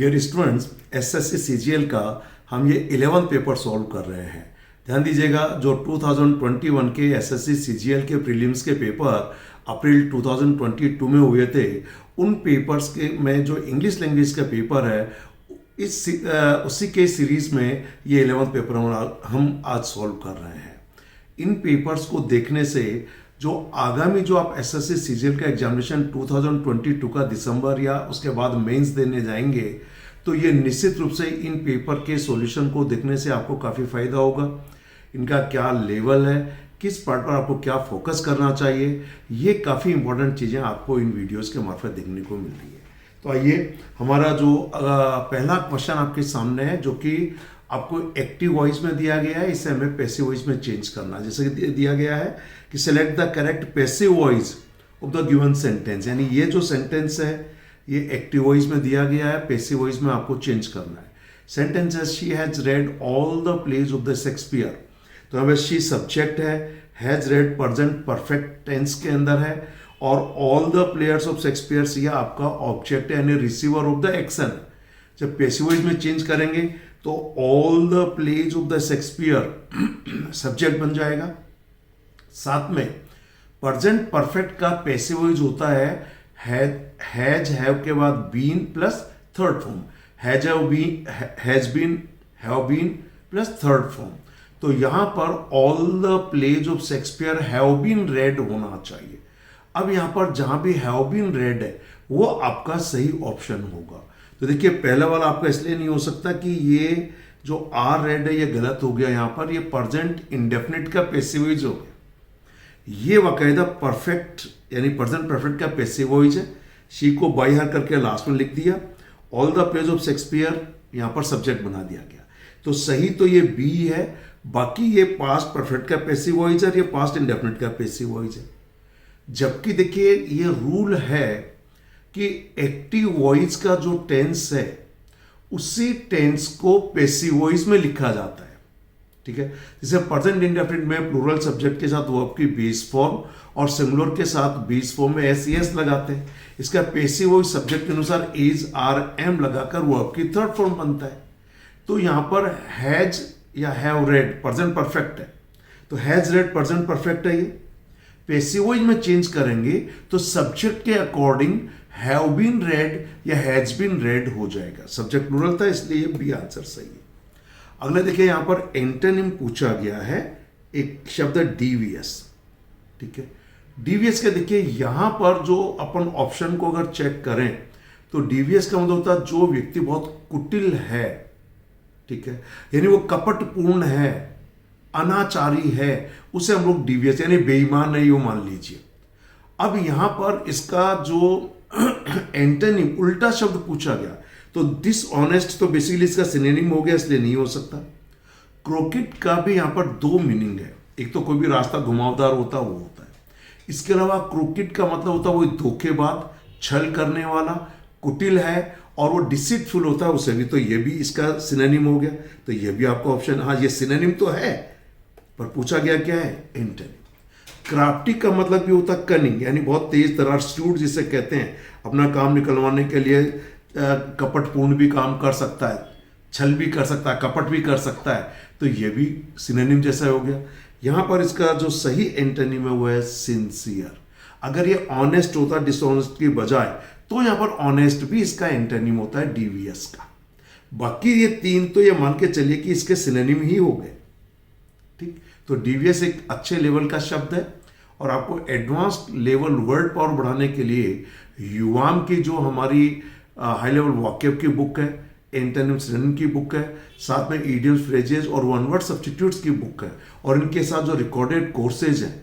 Dear students, SSC CGL का हम ये 11th पेपर सॉल्व कर रहे हैं। ध्यान दीजिएगा, जो 2021 के एसएससी सीजीएल के प्रीलिम्स के पेपर अप्रैल 2022 में हुए थे, उन पेपर्स के में जो इंग्लिश लैंग्वेज का पेपर है उसी के सीरीज में ये 11th पेपर हम आज सॉल्व कर रहे हैं। इन पेपर्स को देखने से जो आगामी जो आप एसएससी सीजीएल का एग्जामिनेशन 2022 का दिसंबर या उसके बाद मेंस देने जाएंगे, तो ये निश्चित रूप से इन पेपर के सॉल्यूशन को देखने से आपको काफ़ी फायदा होगा। इनका क्या लेवल है, किस पार्ट पर आपको क्या फोकस करना चाहिए, ये काफ़ी इंपॉर्टेंट चीज़ें आपको इन वीडियोस के मार्फत देखने को मिल रही है। तो आइए, हमारा जो पहला क्वेश्चन आपके सामने है, जो कि आपको एक्टिव वॉइस में दिया गया है, इसे हमें पैसिव वॉइस में चेंज करना है। जैसे कि दिया गया है कि select the correct passive voice of the given sentence, यानी ये जो सेंटेंस है ये एक्टिव वॉइस में दिया गया है, पैसिव वॉइस में आपको चेंज करना है। सेंटेंस है she has read all the plays of the Shakespeare, तो हमें शी सब्जेक्ट है, has read present perfect tense के अंदर है, और all the players of Shakespeare ये आपका ऑब्जेक्ट है, यानी रिसीवर ऑफ द एक्शन। जब पैसिव वॉइस में चेंज करेंगे तो all the plays of the Shakespeare subject बन जाएगा। साथ में प्रेजेंट परफेक्ट का पैसिव वॉइस होता है हैज हैव के बाद been plus third form, has been have been plus third form. तो यहां पर all the plays of Shakespeare have been read होना चाहिए। अब यहां पर जहां भी हैव बीन रेड है वो आपका सही ऑप्शन होगा। तो देखिए, पहला वाला आपका इसलिए नहीं हो सकता कि ये जो आर रेड है ये गलत हो गया, यहां पर ये प्रेजेंट इंडेफिनिट का पैसिव वॉइस हो गया। ये बाकायदा परफेक्ट यानी प्रेजेंट परफेक्ट का पैसिव वॉइस है। शी को बाई हर करके लास्ट में लिख दिया, all the plays of Shakespeare यहां पर सब्जेक्ट बना दिया गया। तो सही तो ये बी है, बाकी ये पास्ट परफेक्ट का पैसिव वॉइस है, ये पास्ट इंडेफिनिट का पैसिव वॉइस है। जबकि देखिए, ये रूल है कि एक्टिव वॉइस का जो टेंस है उसी टेंस को पैसिव वॉइस में लिखा जाता है। ठीक है, जैसे प्रेजेंट इंडेफिनिट में प्लूरल सब्जेक्ट के साथ वर्ब की बेस फॉर्म और सिंगुलर के साथ बेस फॉर्म में एस एस लगाते हैं। इसका पैसिव वॉइस सब्जेक्ट के अनुसार इज आर एम लगाकर वर्ब की थर्ड फॉर्म बनता है। तो यहां पर हैज या हैव रेड प्रेजेंट परफेक्ट है, तो हैज रेड प्रेजेंट परफेक्ट है। ये पैसिव वॉइस में चेंज करेंगे तो सब्जेक्ट के अकॉर्डिंग हैव बीन रेड या हैज बीन रेड हो जाएगा। सब्जेक्ट प्लूरल था, इसलिए बी आंसर सही है। अगला देखिए, यहां पर एंटोनिम पूछा गया है, एक शब्द डीवीएस। ठीक है, डीवीएस के देखिए यहां पर जो अपन ऑप्शन को अगर चेक करें तो डीवीएस का मतलब होता है जो व्यक्ति बहुत कुटिल है। ठीक है, यानी वो कपटपूर्ण है, अनाचारी है, उसे हम लोग डीवीएस यानी बेईमान नहीं वो मान लीजिए। अब यहां पर इसका जो एंटोनिम उल्टा शब्द पूछा गया, तो डिसऑनेस्ट तो बेसिकली इसका सिनोनिम हो गया, इसलिए नहीं हो सकता। क्रोकेट का भी यहां पर दो मीनिंग है, एक तो कोई भी रास्ता घुमावदार होता है वो होता है, इसके अलावा क्रोकेट का मतलब होता है वो धोखेबाज, छल करने वाला, कुटिल है, और वो डिसीटफुल होता है उसे भी, तो ये भी इसका सिनोनिम हो गया। तो ये भी आपका ऑप्शन, हाँ ये सिनोनिम तो है पर पूछा गया क्या है, एंटोनिम। क्राफ्टी का मतलब भी होता है कनिंग, यानी बहुत तेज तर्रार, स्टूड जिसे कहते हैं, अपना काम निकलवाने के लिए कपटपूर्ण भी काम कर सकता है, छल भी कर सकता है, कपट भी कर सकता है, तो ये भी सिनोनिम जैसा हो गया। यहां पर इसका जो सही एंटोनिम है वो है सिंसियर। अगर ये ऑनेस्ट होता डिसऑनेस्ट की बजाय, तो यहां पर ऑनेस्ट भी इसका एंटोनिम होता है डीवीएस का। बाकी ये तीन तो ये मान के चलिए कि इसके सिनोनिम ही हो गए। ठीक, तो डीवीएस एक अच्छे लेवल का शब्द है, और आपको एडवांस्ड लेवल वर्ड पावर बढ़ाने के लिए युवाम की जो हमारी हाई लेवल वॉकेब की बुक है, एंटोनिम सिनोनिम की बुक है, साथ में इडियम्स, फ्रेजेस और वन वर्ड सब्स्टिट्यूट्स की बुक है, और इनके साथ जो रिकॉर्डेड कोर्सेज हैं,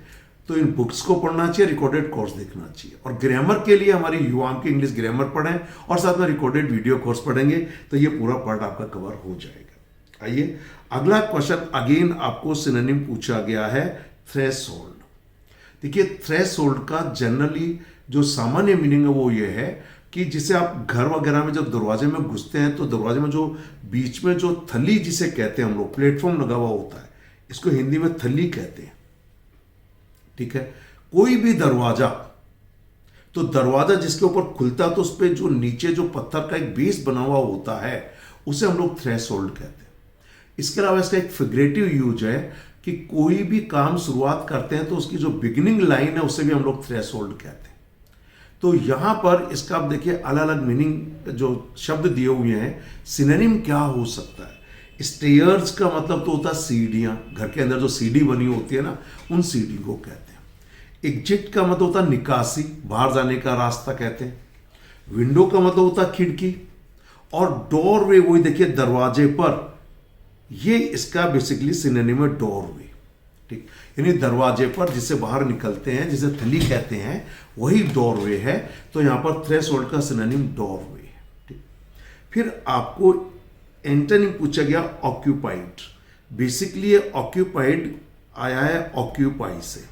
तो इन बुक्स को पढ़ना चाहिए, रिकॉर्डेड कोर्स देखना चाहिए। और ग्रामर के लिए हमारी युवाम की इंग्लिश ग्रामर पढ़ें और साथ में रिकॉर्डेड वीडियो कोर्स पढ़ेंगे, तो ये पूरा पार्ट आपका कवर हो जाएगा। आइए, अगला क्वेश्चन अगेन आपको सिनोनिम पूछा गया है, थ्रेशोल्ड। देखिए, थ्रेशोल्ड का जनरली जो सामान्य मीनिंग है वो ये है कि जिसे आप घर वगैरह में जब दरवाजे में घुसते हैं तो दरवाजे में जो बीच में जो थली जिसे कहते हैं हम लोग, प्लेटफॉर्म लगा हुआ होता है, इसको हिंदी में थली कहते हैं। ठीक है, कोई भी दरवाजा तो दरवाजा जिसके ऊपर खुलता है तो उस पर जो नीचे जो पत्थर का एक बेस बना हुआ होता है उसे हम लोग थ्रेशोल्ड कहते हैं। इसके अलावा इसका एक फिगरेटिव यूज है कि कोई भी काम शुरुआत करते हैं तो उसकी जो बिगिनिंग लाइन है उसे भी हम लोग थ्रेशोल्ड कहते हैं। तो यहां पर इसका आप देखिए अलग अलग मीनिंग जो शब्द दिए हुए हैं। सिनोनिम क्या हो सकता है? स्टेयर्स का मतलब तो होता है सीढ़ियां, घर के अंदर जो सीढ़ी बनी होती है ना, उन सीढ़ी को कहते हैं। एग्जिट का मतलब होता है निकासी, बाहर जाने का रास्ता कहते हैं। विंडो का मतलब होता है खिड़की, और डोरवे वही देखिए दरवाजे पर, ये इसका बेसिकली सिनोनिम है डोरवे। ठीक, यानी दरवाजे पर जिससे बाहर निकलते हैं, जिसे थली कहते हैं, वही डोरवे है। तो यहां पर थ्रेशोल्ड का सिनोनिम डोरवे है। ठीक, फिर आपको एंटोनिम पूछा गया ऑक्यूपाइड। बेसिकली ये ऑक्यूपाइड आया है ऑक्यूपाई से।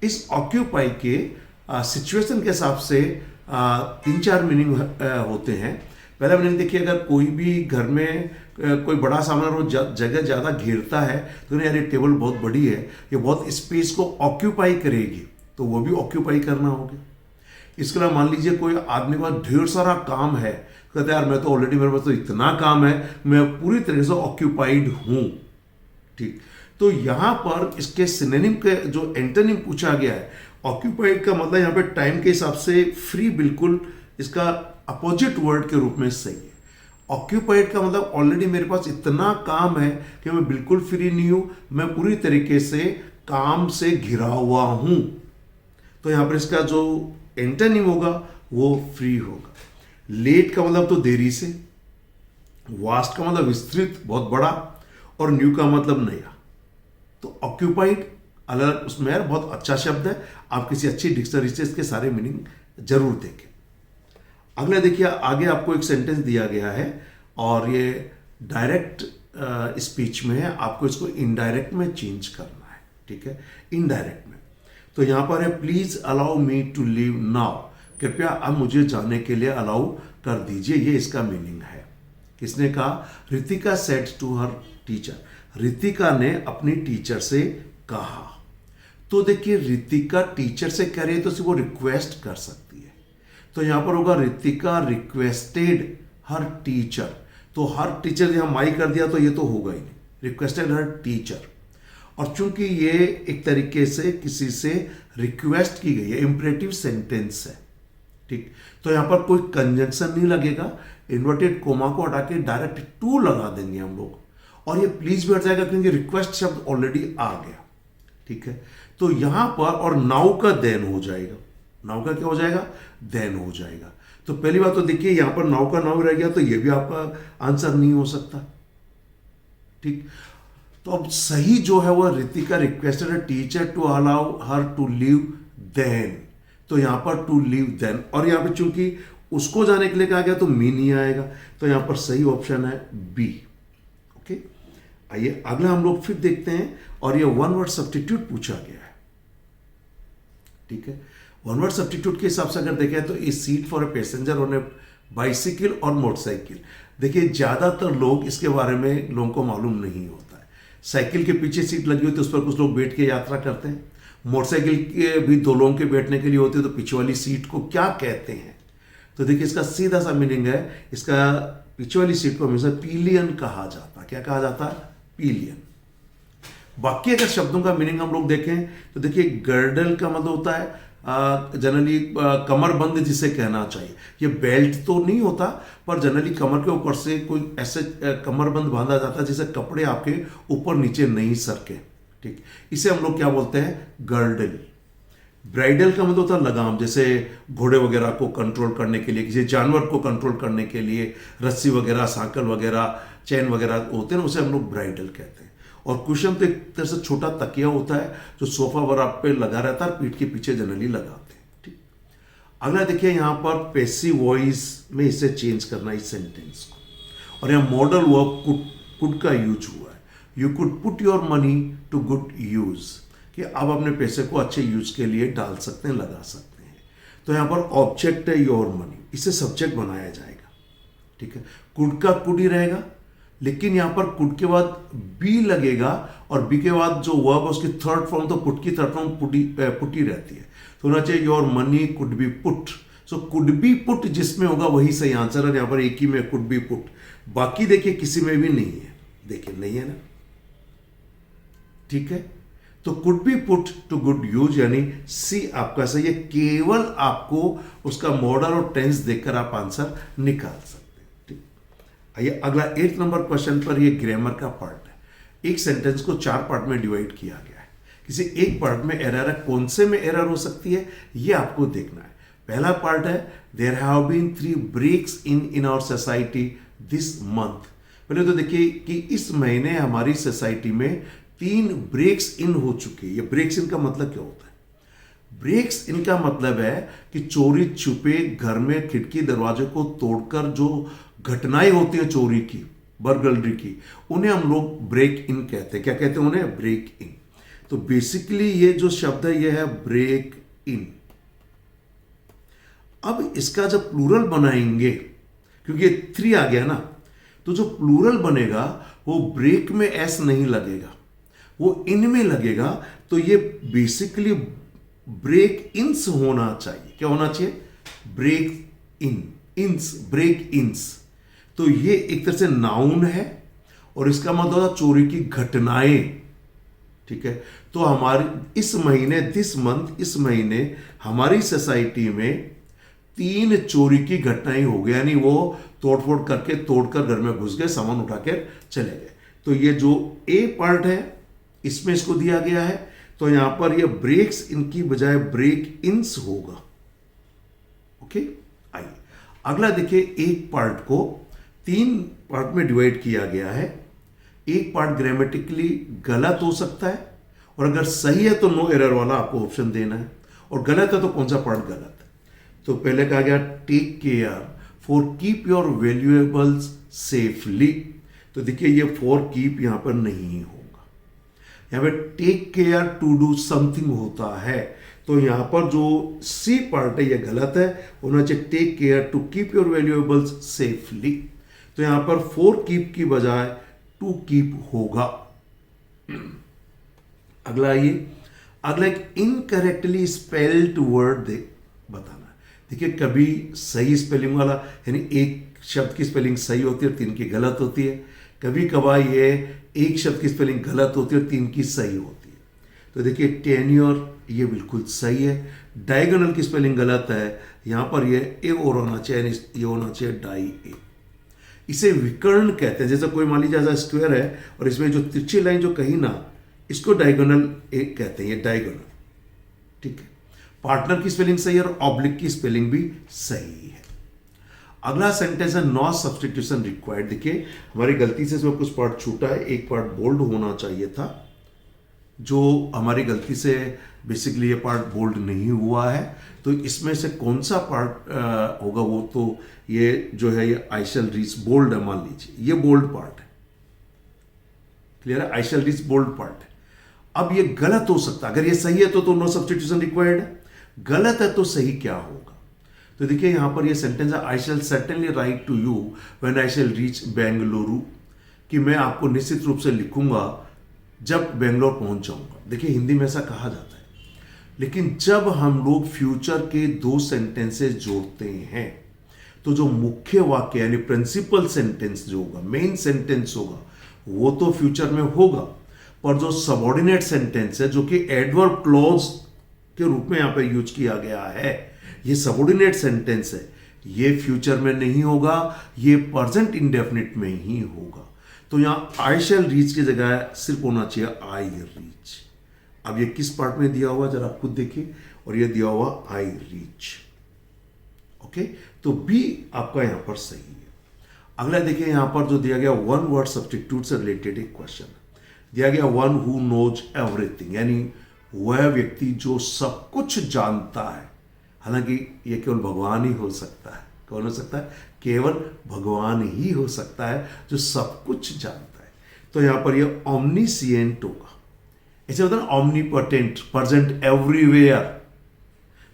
इस ऑक्यूपाई के सिचुएशन के हिसाब से 3-4 मीनिंग होते हैं। पहला मीनिंग देखिए, अगर कोई भी घर में कोई बड़ा सामान और जगह ज़्यादा घेरता है तो यार ये टेबल बहुत बड़ी है, ये बहुत स्पेस को ऑक्यूपाई करेगी, तो वो भी ऑक्यूपाई करना होगा। इसके अलावा मान लीजिए कोई आदमी के पास ढेर सारा काम है, कहते हैं यार मैं तो ऑलरेडी, मेरे पास तो इतना काम है, मैं पूरी तरह से ऑक्यूपाइड हूँ। ठीक, तो यहाँ पर इसके सिनोनिम के जो एंटोनिम पूछा गया है, ऑक्यूपाइड का मतलब यहाँ पे टाइम के हिसाब से फ्री, बिल्कुल इसका अपोजिट वर्ड के रूप में सही है। ऑक्यूपाइड का मतलब ऑलरेडी मेरे पास इतना काम है कि मैं बिल्कुल फ्री नहीं हूं, मैं पूरी तरीके से काम से घिरा हुआ हूं। तो यहां पर इसका जो एंटोनिम होगा वो फ्री होगा। लेट का मतलब तो देरी से, वास्ट का मतलब विस्तृत, बहुत बड़ा, और न्यू का मतलब नया। तो ऑक्यूपाइड अलग उसमें यार बहुत अच्छा शब्द है, आप किसी अच्छी डिक्शनरी से इसके सारे मीनिंग जरूर देखें। अगला देखिए, आगे आपको एक सेंटेंस दिया गया है और ये डायरेक्ट स्पीच में है, आपको इसको इनडायरेक्ट में चेंज करना है। ठीक है, इनडायरेक्ट में तो यहां पर है please allow me to leave now, कृपया अब मुझे जाने के लिए अलाउ कर दीजिए, ये इसका मीनिंग है। किसने कहा? Ritika said to her teacher, Ritika ने अपनी टीचर से कहा। तो देखिए, रितिका टीचर से कह रही है तो सिर्फ वो रिक्वेस्ट कर सकती है, तो यहां पर होगा रितिका रिक्वेस्टेड हर टीचर। तो हर टीचर यहां माई कर दिया तो ये तो होगा ही नहीं, रिक्वेस्टेड हर टीचर। और चूंकि ये एक तरीके से किसी से रिक्वेस्ट की गई है, इंपरेटिव सेंटेंस है। ठीक, तो यहां पर कोई कंजंक्शन नहीं लगेगा, इन्वर्टेड कोमा को हटा के डायरेक्ट टू लगा देंगे हम लोग, और ये प्लीज भी हट जाएगा क्योंकि रिक्वेस्ट शब्द ऑलरेडी आ गया। ठीक है, तो यहां पर और नाउ का देन हो जाएगा, नाउ का क्या हो जाएगा? देन हो जाएगा। तो पहली बात तो देखिए, यहां पर नाउ का नाउ रह गया तो ये भी आपका आंसर नहीं हो सकता। ठीक, तो अब सही जो है वो Ritika requested a teacher to allow her to leave then, तो यहां पर टू लीव देन, और यहां पे चूंकि उसको जाने के लिए कहा गया तो मी नहीं आएगा, तो यहां पर सही ऑप्शन है बी। ओके, आइए अगला हम लोग फिर देखते हैं, और ये वन वर्ड सब्स्टिट्यूट पूछा गया है। ठीक है, वन वर्ड सब्स्टिट्यूट के हिसाब से अगर देखें तो इस seat for a passenger on A bicycle और मोटरसाइकिल। देखिए, ज्यादातर लोग इसके बारे में लोगों को मालूम नहीं होता है। साइकिल के पीछे सीट लगी होती है, उस पर कुछ लोग बैठ के यात्रा करते हैं। मोटरसाइकिल के भी दो लोगों के बैठने के लिए होती है, तो पीछे वाली सीट को क्या कहते हैं? तो देखिए, इसका सीधा सा मीनिंग है, इसका पीछे वाली सीट को हमेशा पिलियन कहा जाता है। क्या कहा जाता है? पिलियन। बाकी अगर शब्दों का मीनिंग हम लोग देखें तो देखिए, गर्डल का मतलब होता है जनरली कमरबंद जिसे कहना चाहिए। ये बेल्ट तो नहीं होता, पर जनरली कमर के ऊपर से कोई ऐसे कमरबंद बांधा जाता है जिससे कपड़े आपके ऊपर नीचे नहीं सरके। ठीक, इसे हम लोग क्या बोलते हैं? गर्डल। ब्राइडल का मतलब होता है लगाम, जैसे घोड़े वगैरह को कंट्रोल करने के लिए, किसी जानवर को कंट्रोल करने के लिए रस्सी वगैरह, सांकल वगैरह, चैन वगैरह होते हैं ना, उसे हम लोग ब्राइडल कहते हैं। और कुशन तो एक तरह से छोटा तकिया होता है जो सोफा वगैरह पे लगा रहता है, पीठ के पीछे जनरली लगाते हैं। ठीक, अगला देखिए, यहां पर पैसिव वॉइस में इसे चेंज करना इस सेंटेंस को, और यहां मॉडल वर्ब कुड का यूज हुआ है। You could put your money to good use, कि आप अपने पैसे को अच्छे यूज के लिए डाल सकते हैं, लगा सकते हैं। तो यहां पर ऑब्जेक्ट है योर मनी, इसे सब्जेक्ट बनाया जाएगा। ठीक है, कुड का कुड ही रहेगा, लेकिन यहां पर कुड के बाद बी लगेगा और बी के बाद जो वर्ब है उसकी थर्ड फॉर्म, तो पुट की थर्ड फॉर्म पुटी रहती है, तो होना चाहिए your money could be put. So could be put जिसमें होगा वही सही आंसर है, यहां पर एक ही में कुड बी पुट, बाकी देखिए किसी में भी नहीं है, देखिए नहीं है ना, ठीक है। तो could be put to good use यानी सी आपका सही है, केवल आपको उसका मॉडल और टेंस देखकर आप आंसर निकाल सकते हैं, ठीक। आइए अगला 8 नंबर क्वेश्चन पर, ये ग्रामर का पार्ट है। एक सेंटेंस को 4 पार्ट में डिवाइड किया गया है, किसी एक पार्ट में एरर है, कौन से में एरर हो सकती है ये आपको देखना है। पहला पार्ट है there have been 3 breaks in our society this month. पहले तो देखिए कि इस महीने हमारी सोसाइटी में 3 ब्रेक्स इन हो चुके हैं। ये ब्रेक्स इन का मतलब क्या होता है? ब्रेक्स इन का मतलब है कि चोरी छुपे घर में खिड़की दरवाजे को तोड़कर जो घटनाएं होती हैं चोरी की, बर्गलरी की, उन्हें हम लोग ब्रेक इन कहते हैं। क्या कहते हैं उन्हें? Break in. तो बेसिकली ये जो शब्द है ये है ब्रेक इन। अब इसका जब प्लूरल बनाएंगे, क्योंकि ये 3 आ गया ना, तो जो प्लूरल बनेगा वो ब्रेक में एस नहीं लगेगा, वो इन में लगेगा। तो ये बेसिकली ब्रेक इंस होना चाहिए। क्या होना चाहिए? ब्रेक इन, इंस, ब्रेक इंस। तो ये एक तरह से नाउन है और इसका मतलब है चोरी की घटनाएं, ठीक है। तो हमारी इस महीने, दिस मंथ, इस महीने हमारी सोसाइटी में 3 चोरी की घटनाएं हो गई, यानी वो तोड़फोड़ करके तोड़कर घर में घुस गए, सामान उठा के चले गए। तो ये जो ए पार्ट है इसमें इसको दिया गया है, तो यहां पर ये ब्रेक्स इनकी बजाय ब्रेक इन्स होगा। ओके, आइए अगला देखिए। एक पार्ट को 3 पार्ट में डिवाइड किया गया है। एक पार्ट ग्रामेटिकली गलत हो सकता है और अगर सही है तो नो एरर वाला आपको ऑप्शन देना है, और गलत है तो कौन सा पार्ट गलत है। तो पहले कहा गया take care for keep your valuables safely. तो देखिए ये फॉर कीप यहां पर नहीं होगा, यहां पर take care to do something होता है। तो यहां पर जो सी पार्ट है ये गलत है, होना चाहिए take care to keep your valuables safely. तो यहां पर फॉर कीप की बजाय टू कीप होगा। अगला ये, अगला एक इनकरेक्टली स्पेल्ड वर्ड बताना। देखिए कभी सही स्पेलिंग वाला, यानी एक शब्द की स्पेलिंग सही होती है और 3 की गलत होती है। कभी कभार ये एक शब्द की स्पेलिंग गलत होती है और 3 की सही होती है। तो देखिए टेन्योर ये बिल्कुल सही है। डायगोनल की स्पेलिंग गलत है, यहां पर ये ए और होना चाहिए, ये होना चाहिए डाई ए। इसे विकर्ण कहते हैं। जैसे कोई मान लीजिए ऐसा स्क्वायर है और इसमें जो तिरछी लाइन जो कहीं ना, इसको डायगोनल ए कहते हैं, ये डायगोनल, ठीक है। पार्टनर की स्पेलिंग सही है और ऑब्लिक की स्पेलिंग भी सही है। अगला सेंटेंस है नो सब्स्टिट्यूशन रिक्वायर्ड। देखिए हमारी गलती से इसमें कुछ पार्ट छूटा है, एक पार्ट बोल्ड होना चाहिए था, जो हमारी गलती से बेसिकली ये पार्ट बोल्ड नहीं हुआ है। तो इसमें से कौन सा पार्ट होगा, वो तो ये जो है ये आई शैल रीच बोल्ड है, मान लीजिए ये बोल्ड पार्ट है, क्लियर है, I shall reach bold part है। अब ये गलत हो सकता है, अगर ये सही है तो नो सब्स्टिट्यूशन रिक्वायर्ड है, गलत है तो सही क्या होगा। तो देखिए यहां पर ये सेंटेंस है I shall certainly write to you when I shall reach Bengaluru, कि मैं आपको निश्चित रूप से लिखूंगा जब बेंगलोर पहुंच जाऊंगा। देखिए हिंदी में ऐसा कहा जाता है, लेकिन जब हम लोग फ्यूचर के 2 सेंटेंसेस जोड़ते हैं तो जो मुख्य वाक्य यानी प्रिंसिपल सेंटेंस जो होगा, मेन सेंटेंस होगा, वो तो फ्यूचर में होगा, पर जो सबऑर्डिनेट सेंटेंस है जो कि एडवर्ब क्लॉज के रूप में यहां पर यूज किया गया है, ये सबऑर्डिनेट सेंटेंस है, ये फ्यूचर में नहीं होगा, ये प्रेजेंट इंडेफिनिट में ही होगा। तो यहां आई शैल रीच की जगह सिर्फ होना चाहिए आई रीच। अब ये किस पार्ट में दिया हुआ जरा खुद देखिए, और ये दिया हुआ आई रीच। ओके, तो बी आपका यहां पर सही है। अगला देखिए यहां पर जो दिया गया वन वर्ड सब्स्टिट्यूट से रिलेटेड एक क्वेश्चन दिया गया, वन हु नोज एवरीथिंग, यानी वह व्यक्ति जो सब कुछ जानता है। हालांकि यह केवल भगवान ही हो सकता है। कौन हो सकता है? केवल भगवान ही हो सकता है जो सब कुछ जानता है। तो यहां पर यह ऑमनीसिएंट होगा। ऐसे होता है ना ऑमनीपोटेंट, प्रेजेंट एवरीवेयर।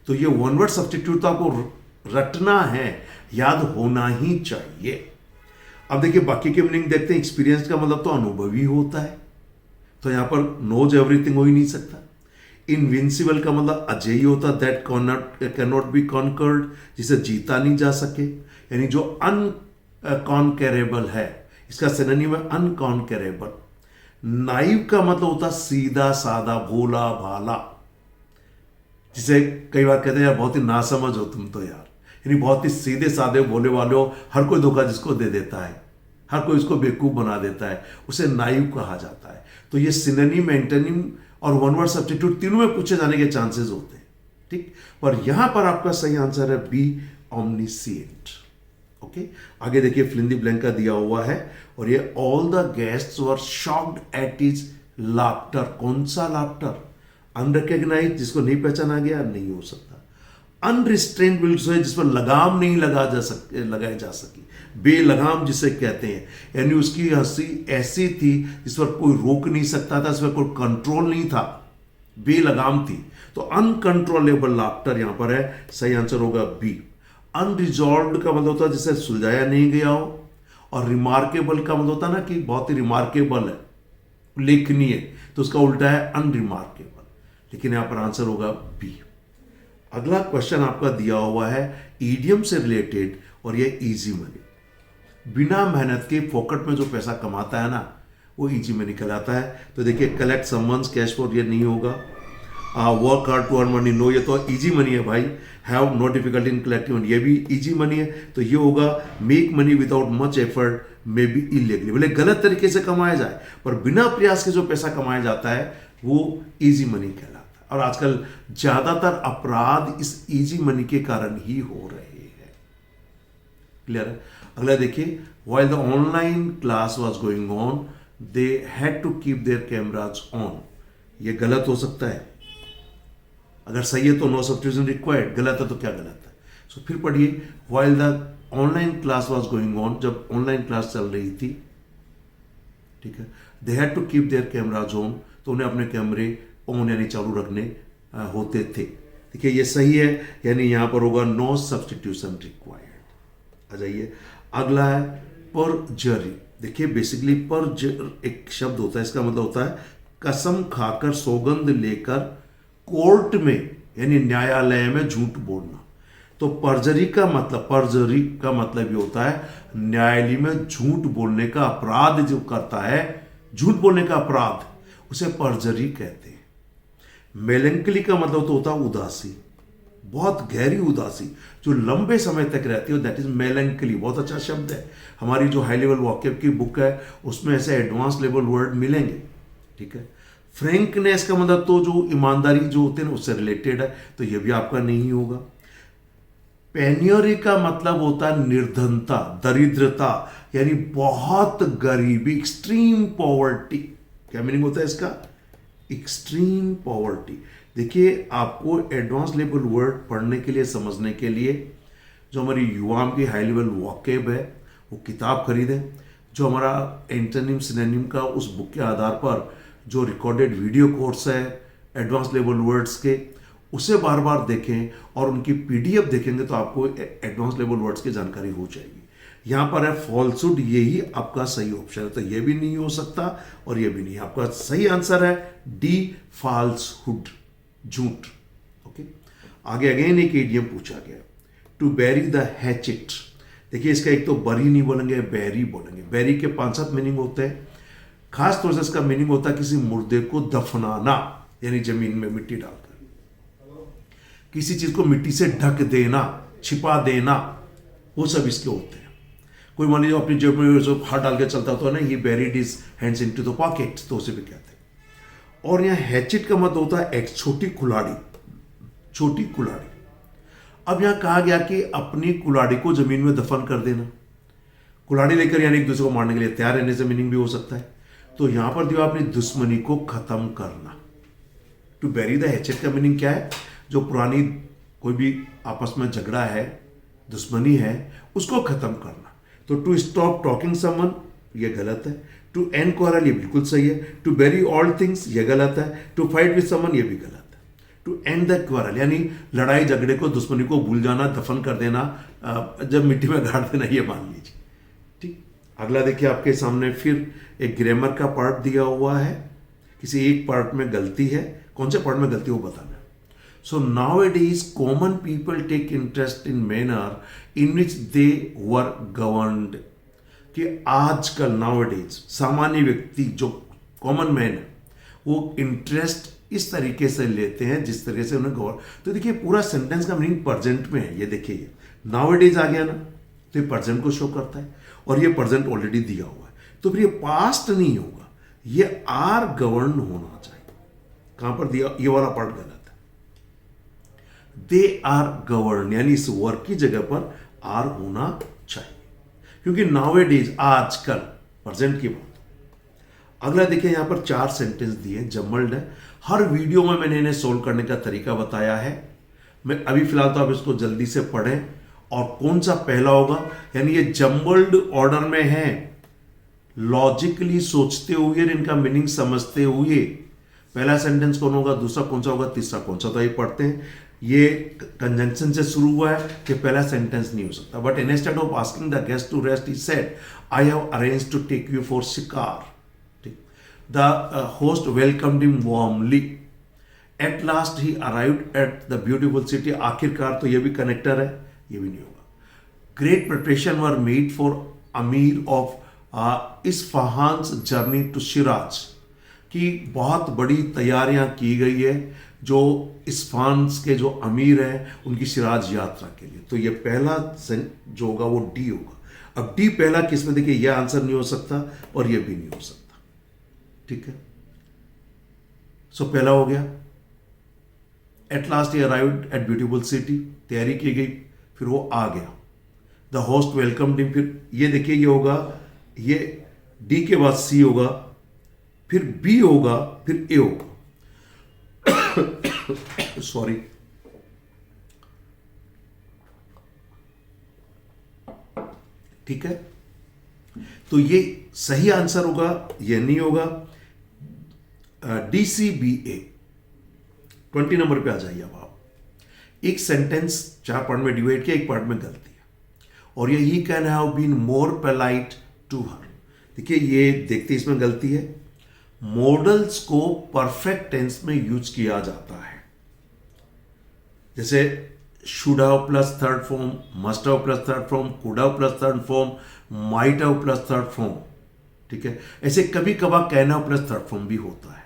तो ये वन वर्ड सब्स्टिट्यूट तो आपको रटना है, याद होना ही चाहिए। अब देखिए बाकी के मीनिंग देखते हैं। एक्सपीरियंस का मतलब तो अनुभवी होता है, तो यहां पर नोज एवरीथिंग हो ही नहीं सकता। इनविंसिबल का मतलब अजेय होता, that can not be conquered, जिसे जीता नहीं जा सके, यानी जो अनकॉन्करेबल है, इसका सिनोनिम है अनकॉन्करेबल। नाइव का मतलब होता सीधा साधा भोला भाला, जिसे कई बार कहते हैं यार बहुत ही नासमझ हो तुम तो यार, यानी बहुत ही सीधे साधे भोले वाले हो, हर कोई धोखा जिसको दे देता है, हर कोई उसको बेवकूफ बना देता है, उसे नाइव कहा जाता है। तो ये सिनोनिम, एंटोनिम और वन वर्ड सब्स्टिट्यूट तीनों में पूछे जाने के चांसेस होते हैं, ठीक। पर यहां पर आपका सही आंसर है बी, ऑमनिसिएंट। ओके, आगे देखिए फिल इन द ब्लैंक का दिया हुआ है, और ये all the guests were shocked at his laughter. कौन सा लाफ्टर? अनरिकग्नाइज, जिसको नहीं पहचाना गया, नहीं हो सकता। अनरिस्ट्रेन्ड बिल्कुल है, जिस पर लगाम नहीं लगाई जा सकी, बेलगाम जिसे कहते हैं, यानी उसकी हंसी ऐसी थी जिस पर कोई रोक नहीं सकता था, इस पर कोई कंट्रोल नहीं था, बेलगाम थी। तो अनकंट्रोलेबल लाफ्टर यहां पर है, सही आंसर होगा बी। अनरिजॉल्व्ड का मतलब होता है जिसे सुलझाया नहीं गया हो, और रिमार्केबल का मतलब होता है ना कि बहुत ही रिमार्केबल है, उल्लेखनीय, तो उसका उल्टा है अनरिमार्केबल, लेकिन यहां पर आंसर होगा बी। अगला क्वेश्चन आपका दिया हुआ है ईडियम से रिलेटेड, और ये इजी मनी। बिना मेहनत के फोकट में जो पैसा कमाता है ना, वो इजी मनी कहलाता है। तो देखिए कलेक्ट समवन्स कैश फॉर, ये नहीं होगा। Work hard to earn money, no, ये तो इजी मनी है भाई। Have no difficulty in collecting money, ये भी इजी मनी है, तो ये होगा make money without much effort, may be illegally, बोले गलत तरीके से कमाया जाए, पर बिना प्रयास के जो पैसा कमाया जाता है वो इजी मनी कहलाता है। और आजकल ज्यादातर अपराध इस इजी मनी के कारण ही हो रहे हैं। क्लियर है? अगला देखिए, while the online class was going on they had to keep their cameras on. ये गलत हो सकता है, अगर सही है तो नो सब्स्टिट्यूशन रिक्वायर्ड, गलत है तो क्या गलत है? सो फिर पढ़िए, while the online class was going on, जब ऑनलाइन क्लास चल रही थी, ठीक है, they had to keep their cameras on, तो उन्हें अपने कैमरे ऑन यानी चालू रखने होते थे। देखिए ये सही है, यानी यहां पर होगा नो सब्स्टिट्यूशन रिक्वायर्ड। आ जाइए, अगला है परजरी। देखिए बेसिकली परजर एक शब्द होता है, इसका मतलब होता है कसम खाकर, सौगंध लेकर कोर्ट में यानी न्यायालय में झूठ बोलना। तो परजरी का मतलब ये होता है न्यायालय में झूठ बोलने का अपराध जो करता है, झूठ बोलने का अपराध, उसे परजरी कहते हैं। मेलंकली का मतलब तो होता है उदासी, बहुत गहरी उदासी जो लंबे समय तक रहती है, दैट इज मेलंकली। बहुत अच्छा शब्द है, हमारी जो हाई लेवल वॉकेब की बुक है उसमें ऐसे एडवांस लेवल वर्ड मिलेंगे, ठीक है। फ्रैंकनेस का मतलब तो जो ईमानदारी जो होते हैं उससे रिलेटेड है, तो ये भी आपका नहीं होगा। पेन्योरी का मतलब होता है निर्धनता, दरिद्रता, यानी बहुत गरीबी, एक्सट्रीम पॉवर्टी। क्या मीनिंग होता है इसका? Extreme poverty. देखिए आपको एडवांस लेवल वर्ड पढ़ने के लिए, समझने के लिए, जो हमारी युवाओं की हाई लेवल वॉकेब है वो किताब खरीदें। जो हमारा एंटोनिम सिनोनिम का उस बुक के आधार पर जो रिकॉर्डेड वीडियो कोर्स है एडवांस लेवल वर्ड्स के, उसे बार बार देखें और उनकी पीडीएफ देखेंगे तो आपको एडवांस लेवल वर्ड्स की जानकारी हो जाएगी। यहां पर है फॉल्सहुड, यही आपका सही ऑप्शन है, तो ये भी नहीं हो सकता और ये भी नहीं। आपका सही आंसर है डी, फॉल्सहुड, झूठ। ओके, आगे अगेन एक इडियम पूछा गया, टू बैरी द हैचेट। देखिए इसका एक तो बरी नहीं बोलेंगे, बैरी बोलेंगे। बैरी के 5-7 मीनिंग होते हैं। खास तौर से इसका मीनिंग होता है किसी मुर्दे को दफनाना, यानी जमीन में मिट्टी डालकर, किसी चीज को मिट्टी से ढक देना, छिपा देना, वो सब इसके होते हैं। कोई मान लीजिए अपनी जेब में जो हाथ डाल के चलता तो है ना, he buried his hands into the pocket, तो उसे भी कहते हैं। और यहाँ हैचेट का मतलब होता है एक छोटी कुल्हाड़ी, छोटी कुल्हाड़ी। अब यहां कहा गया कि अपनी कुल्हाड़ी को जमीन में दफन कर देना, कुल्हाड़ी लेकर यानी एक दूसरे को मारने के लिए तैयार रहने से मीनिंग भी हो सकता है। तो यहां पर दिया अपनी दुश्मनी को खत्म करना। टू बैरी द हैचेट का मीनिंग क्या है? जो पुरानी कोई भी आपस में झगड़ा है, दुश्मनी है, उसको खत्म करना। तो टू स्टॉप टॉकिंग समवन, ये गलत है। टू एंड क्वारल, ये बिल्कुल सही है। टू बैरी ऑल थिंग्स, ये गलत है। टू फाइट विद समवन, ये भी गलत है। टू एंड द क्वारल यानी लड़ाई झगड़े को, दुश्मनी को भूल जाना, दफन कर देना, जब मिट्टी में गाड़ देना, ये मान लीजिए, ठीक। अगला देखिए आपके सामने फिर एक ग्रामर का पार्ट दिया हुआ है, किसी एक पार्ट में गलती है, कौन से पार्ट में गलती है वो बताना। So now it is common people take interest in manner in which they were governed, कि आजकल नाउ इट इज सामान्य व्यक्ति जो कॉमन मैन है वो इंटरेस्ट इस तरीके से लेते हैं जिस तरीके से उन्हें गवर्न। तो देखिए पूरा सेंटेंस का मीनिंग प्रेजेंट में है, ये देखिए ये नाउ इट इज आ गया ना, तो ये प्रेजेंट को शो करता है और ये प्रेजेंट ऑलरेडी दिया हुआ है, तो फिर ये पास्ट नहीं होगा, ये आर गवर्न होना चाहिए। कहां पर दिया, ये वाला पार्ट गलत है, दे आर गवर्न, यानी इस वर्ग की जगह पर आर होना चाहिए, क्योंकि नाउ इट इज आजकल प्रेजेंट की बात। अगला देखिए यहां पर 4 सेंटेंस दिए, जम्बल्ड है। हर वीडियो में मैंने इन्हें सोल्व करने का तरीका बताया है, मैं अभी फिलहाल तो आप इसको जल्दी से पढ़ें और कौन सा पहला होगा, यानी ये जम्बल्ड ऑर्डर में है, लॉजिकली सोचते हुए इनका मीनिंग समझते हुए पहला सेंटेंस कौन होगा, दूसरा कौन सा होगा, तीसरा कौन सा, तो ये पढ़ते हैं। ये कंजंक्शन से शुरू हुआ है कि पहला सेंटेंस नहीं हो सकता, but instead of asking the guest to rest he said I have arranged to take you for shikar. The host welcomed him warmly. At last he arrived at the beautiful city. आखिरकार, तो ये भी connector है, ये भी नहीं होगा। Great preparation were made for Amir of Isfahan's journey to Shiraz, कि बहुत बड़ी तैयारियां की गई है जो इस्फहान के जो अमीर हैं उनकी शिराज यात्रा के लिए। तो ये पहला जो होगा वो डी होगा। अब डी पहला किस में, देखिए यह आंसर नहीं हो सकता और ये भी नहीं हो सकता, ठीक है। सो पहला हो गया, at last he arrived at beautiful city, तैयारी की गई, फिर वो आ गया। द होस्ट वेलकम्ड हिम, फिर ये देखिए ये होगा, ये डी के बाद सी होगा, फिर बी होगा, फिर ए होगा। सॉरी, ठीक है। तो ये सही आंसर होगा, ये नहीं होगा। DCBA 20 नंबर पे आ जाइए। अब आप एक सेंटेंस 4 पार्ट में डिवाइड किया, एक पार्ट में गलती है और ये he can have been more polite to her. देखिए ये देखते इसमें गलती है, मॉडल्स को परफेक्ट टेंस में यूज किया जाता है, जैसे should have plus third form, must have plus third form, could have plus third form, might have plus third form, ठीक है। ऐसे कभी कभार can have plus third form भी होता है।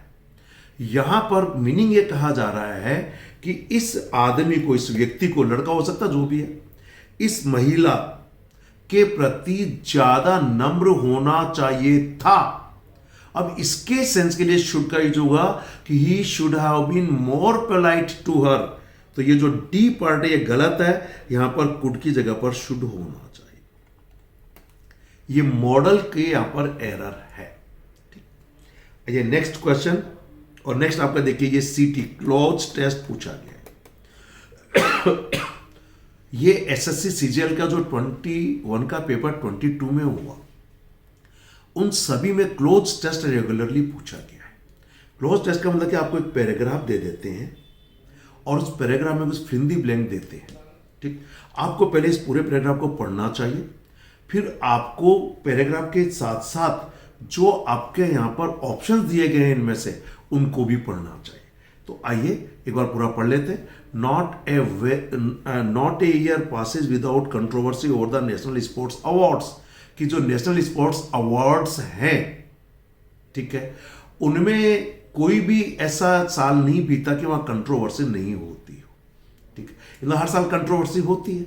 यहां पर मीनिंग ये कहा जा रहा है कि इस आदमी को, इस व्यक्ति को, लड़का हो सकता जो भी है, इस महिला के प्रति ज्यादा नम्र होना चाहिए था। अब इसके सेंस के लिए शुड का यूज होगा कि he should have been more polite to her. तो ये जो डी पार्ट है ये गलत है, यहां पर कुड की जगह पर शुड होना चाहिए। ये मॉडल के यहां पर एरर है, ठीक। ये नेक्स्ट क्वेश्चन, और नेक्स्ट आपका देखिए ये सीटी क्लोज टेस्ट पूछा गया है। ये एसएससी सीजीएल का जो 21 का पेपर 22 में हुआ, उन सभी में क्लोज टेस्ट रेगुलरली पूछा गया है। क्लोज टेस्ट का मतलब कि आपको एक पैराग्राफ दे देते हैं और उस पैराग्राफ में कुछ फिल द ब्लैंक देते हैं, ठीक। आपको पहले इस पूरे पैराग्राफ को पढ़ना चाहिए, फिर आपको पैराग्राफ के साथ साथ जो आपके यहां पर ऑप्शंस दिए गए हैं इनमें से उनको भी पढ़ना चाहिए। तो आइए एक बार पूरा पढ़ लेते हैं। Not a year passes without controversy over the national sports awards, कि जो नेशनल स्पोर्ट्स अवार्ड्स हैं, ठीक है, उनमें कोई भी ऐसा साल नहीं बीता कि वहां कंट्रोवर्सी नहीं होती हो, ठीक है। मतलब हर साल कंट्रोवर्सी होती है।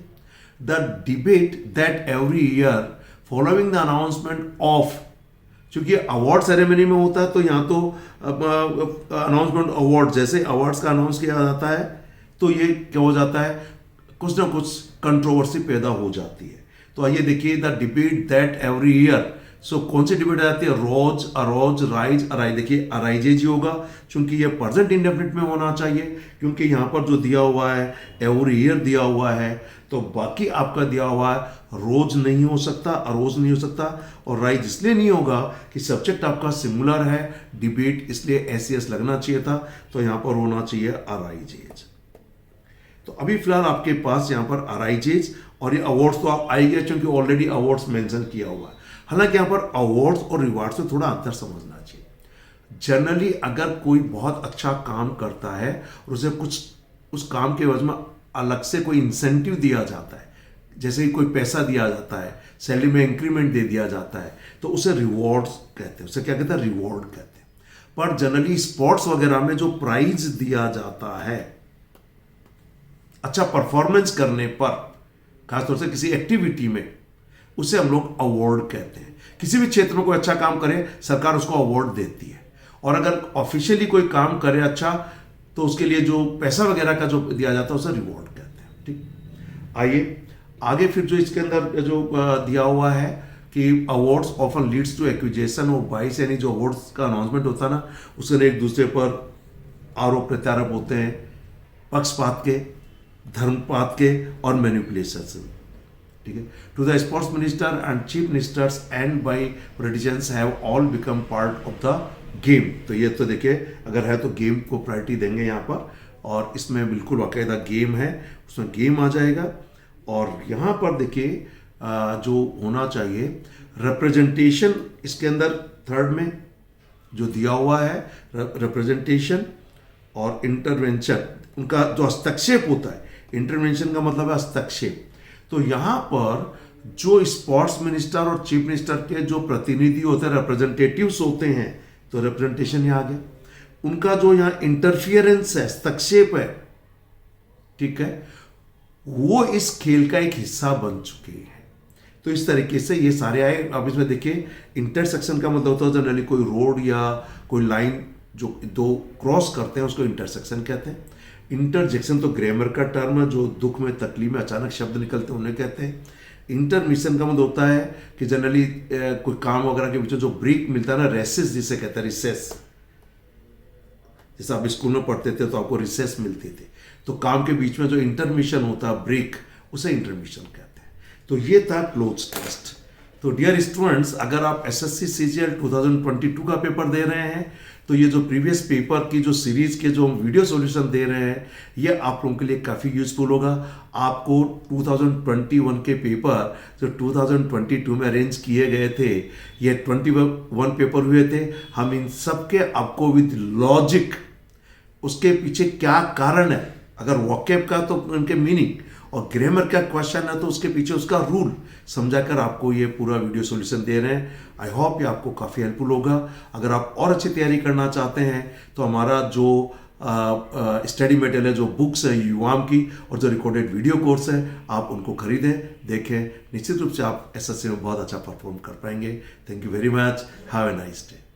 The debate that every year following the announcement of, क्योंकि अवार्ड सेरेमनी में होता है तो यहाँ तो अनाउंसमेंट अवार्ड, जैसे अवार्ड्स का अनाउंस किया जाता है तो ये क्या हो जाता है, कुछ ना कुछ कंट्रोवर्सी पैदा हो जाती है। तो आइए देखिए, the debate that every year, so कौन सी डिबेट आती है, रोज, अरोज, राइज, अराइज। देखिए अराइजेज होगा क्योंकि ये प्रेजेंट इंडेफिनिट में होना चाहिए, क्योंकि यहाँ पर जो दिया हुआ है एवरी ईयर दिया हुआ है, तो बाकी आपका दिया हुआ है रोज नहीं हो सकता, अरोज नहीं हो सकता, और राइज इसलिए नहीं होगा कि सब्जेक्ट आपका सिमिलर है, डिबेट इसलिए एस लगना चाहिए था, तो यहाँ पर होना चाहिए अराइजेज। तो अभी फिलहाल आपके पास यहाँ पर अराइजेज और ये अवार्ड्स तो आप आएंगे क्योंकि ऑलरेडी अवार्ड्स मेंशन किया हुआ है। हालांकि यहाँ पर अवार्ड्स और रिवार्ड्स में थोड़ा अंतर समझना चाहिए। जनरली अगर कोई बहुत अच्छा काम करता है और उसे कुछ उस काम के वजह में अलग से कोई इंसेंटिव दिया जाता है, जैसे कि कोई पैसा दिया जाता है, सैलरी में इंक्रीमेंट दे दिया जाता है, तो उसे रिवॉर्ड्स कहते हैं। उसे क्या कहते हैं? रिवॉर्ड कहते हैं। पर जनरली स्पोर्ट्स वगैरह में जो प्राइज दिया जाता है अच्छा परफॉर्मेंस करने पर, खासतौर से किसी एक्टिविटी में, उसे हम लोग अवार्ड कहते हैं। किसी भी क्षेत्र में कोई अच्छा काम करे सरकार उसको अवार्ड देती है, और अगर ऑफिशियली कोई काम करे अच्छा तो उसके लिए जो पैसा वगैरह का जो दिया जाता है उसे रिवॉर्ड कहते हैं। ठीक, आइए आगे फिर जो इसके अंदर जो दिया हुआ है कि awards often leads to acquisition of bias, यानी जो अवार्ड्स का अनाउंसमेंट होता है ना, उससे एक दूसरे पर आरोप प्रत्यारोप होते हैं, पक्षपात के, धर्मपात के और मैनिपुलेशन से। ठीक है, to the sports minister and chief ministers and by politicians have all become part of the game. तो ये तो देखिए, अगर है तो गेम को प्रायोरिटी देंगे यहाँ पर, और इसमें बिल्कुल बाकायदा गेम है, उसमें गेम आ जाएगा। और यहाँ पर देखिए जो होना चाहिए रिप्रेजेंटेशन, इसके अंदर थर्ड में जो दिया हुआ है रिप्रेजेंटेशन और इंटरवेंशन, उनका जो हस्तक्षेप होता है, इंटरवेंशन का मतलब है हस्तक्षेप। तो यहाँ पर जो स्पोर्ट्स मिनिस्टर और चीफ मिनिस्टर के जो प्रतिनिधि होते हैं, रिप्रेजेंटेटिव्स होते हैं, तो रिप्रेजेंटेशन यहाँ आ गया। उनका जो यहाँ इंटरफियरेंस है, हस्तक्षेप है, ठीक है, वो इस खेल का एक हिस्सा बन चुके हैं। तो इस तरीके से ये सारे आए। अब इसमें देखिए इंटरसेक्शन का मतलब होता है जनरली कोई रोड या कोई लाइन जो दो क्रॉस करते हैं उसको इंटरसेक्शन कहते हैं। इंटरजेक्शन तो ग्रामर का टर्म है, जो दुख में तकलीफ में अचानक शब्द निकलते हैं उन्हें कहते हैं। इंटरमिशन का मतलब होता है कि जनरली कोई काम वगैरह के बीच जो ब्रेक मिलता है ना, रेसेस जिसे कहते हैं, रिसेस। जैसे आप स्कूल में पढ़ते थे तो आपको रिसेस मिलती थी, तो काम के बीच में जो इंटरमिशन होता है, ब्रेक, उसे इंटरमिशन कहते हैं। तो ये था क्लोज टेस्ट। तो डियर स्टूडेंट्स, अगर आप एसएससी सीजीएल 2022 का पेपर दे रहे हैं तो ये जो प्रीवियस पेपर की जो सीरीज के जो हम वीडियो सॉल्यूशन दे रहे हैं, ये आप लोगों के लिए काफ़ी यूजफुल होगा। आपको 2021 के पेपर जो 2022 में अरेंज किए गए थे, ये 21 पेपर हुए थे, हम इन सब के आपको विद लॉजिक, उसके पीछे क्या कारण है, अगर वॉकेब का तो उनके मीनिंग, और ग्रामर का क्वेश्चन है तो उसके पीछे उसका रूल समझाकर आपको ये पूरा वीडियो सॉल्यूशन दे रहे हैं। आई होप ये आपको काफ़ी हेल्पफुल होगा। अगर आप और अच्छी तैयारी करना चाहते हैं तो हमारा जो स्टडी मटेरियल है, जो बुक्स है युवाम की, और जो रिकॉर्डेड वीडियो कोर्स है, आप उनको खरीदें, देखें। निश्चित रूप से आप एसएससी में बहुत अच्छा परफॉर्म कर पाएंगे। Thank you very much. Have a nice day.